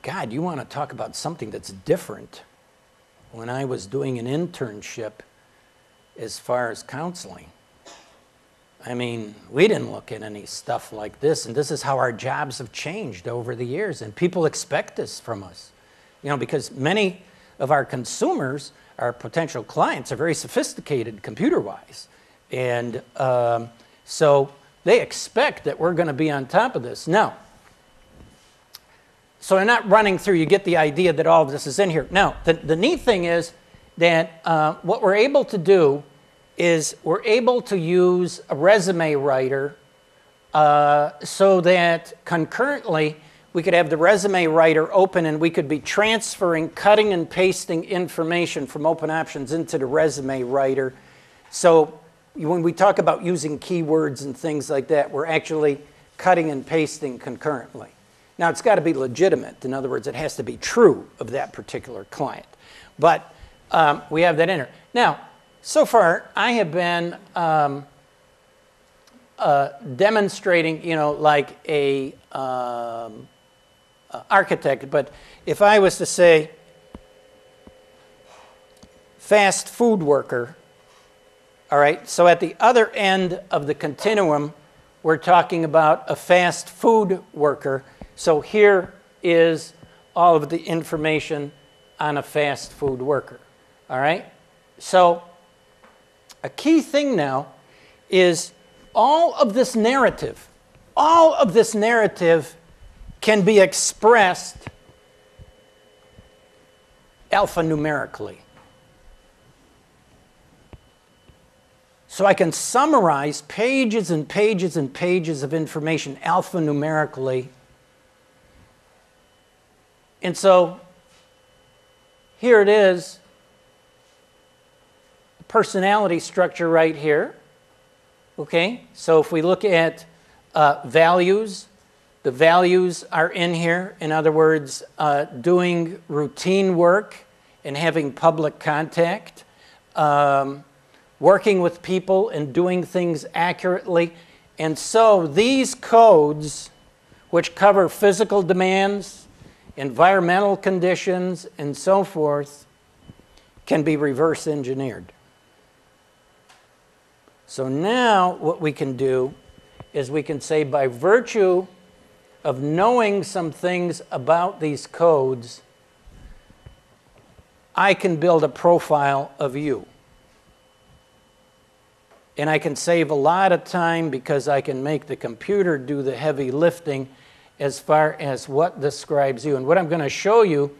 God, you want to talk about something that's different. When I was doing an internship as far as counseling, I mean, we didn't look at any stuff like this, and this is how our jobs have changed over the years, and people expect this from us. You know, because many of our consumers, our potential clients, are very sophisticated computer-wise, and so they expect that we're going to be on top of this. Now, so they're not running through, you get the idea that all of this is in here. Now, the neat thing is that what we're able to do is we're able to use a resume writer so that concurrently we could have the resume writer open and we could be transferring, cutting and pasting information from OpenOptions into the resume writer. So when we talk about using keywords and things like that, we're actually cutting and pasting concurrently. Now, it's got to be legitimate. In other words, it has to be true of that particular client. But we have that in there. Now, so far, I have been demonstrating, you know, like a architect. But if I was to say fast food worker, all right, so at the other end of the continuum, we're talking about a fast food worker. So here is all of the information on a fast food worker, all right? So a key thing now is all of this narrative can be expressed alphanumerically. So I can summarize pages and pages and pages of information alphanumerically. And so here it is, personality structure right here. Okay, so if we look at values, the values are in here. In other words, doing routine work and having public contact, working with people and doing things accurately. And so these codes, which cover physical demands, environmental conditions, and so forth, can be reverse engineered. So now what we can do is we can say, by virtue of knowing some things about these codes, I can build a profile of you. And I can save a lot of time because I can make the computer do the heavy lifting as far as what describes you. And what I'm going to show you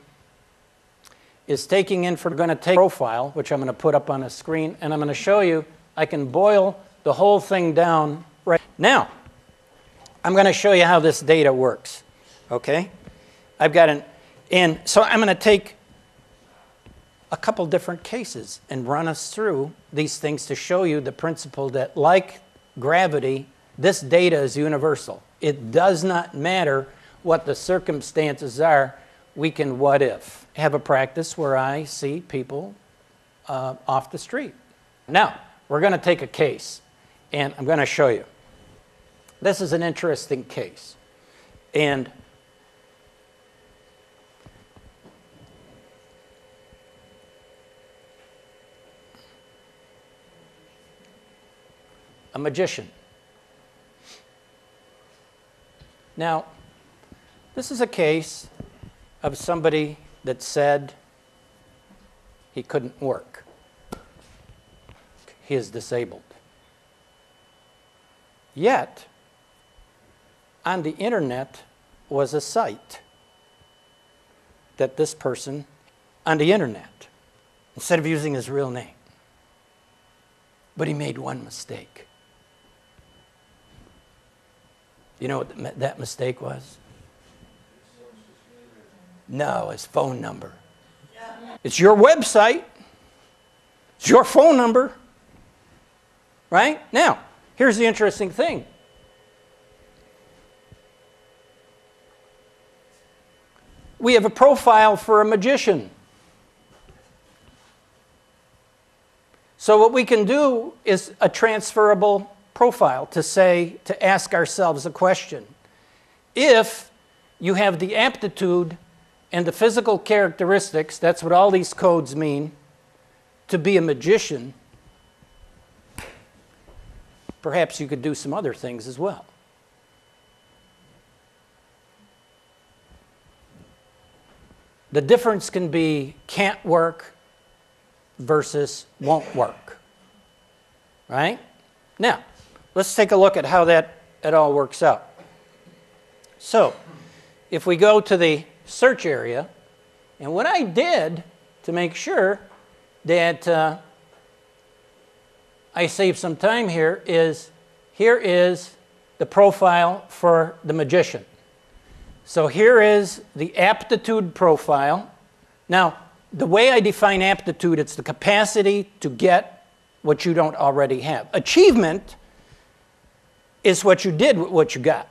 is taking in, going to take a profile, which I'm going to put up on a screen, and I'm going to show you I can boil the whole thing down right now. I'm going to show you how this data works. Okay? I've got so I'm going to take a couple different cases and run us through these things to show you the principle that, like gravity, this data is universal. It does not matter what the circumstances are. We can what if. Have a practice where I see people off the street. Now, we're going to take a case, and I'm going to show you. This is an interesting case. And a magician. Now, this is a case of somebody that said he couldn't work. He is disabled. Yet, on the internet was a site that this person, on the internet, instead of using his real name. But he made one mistake. You know what that mistake was? No, his phone number. It's your website. It's your phone number. Right? Now, here's the interesting thing. We have a profile for a magician. So what we can do is a transferable profile to ask ourselves a question. If you have the aptitude and the physical characteristics, that's what all these codes mean, to be a magician, perhaps you could do some other things as well. The difference can be can't work versus won't work, right? Now, let's take a look at how it all works out. So, if we go to the search area, and what I did to make sure that I save some time here is the profile for the magician. So here is the aptitude profile. Now, the way I define aptitude, it's the capacity to get what you don't already have. Achievement is what you did with what you got.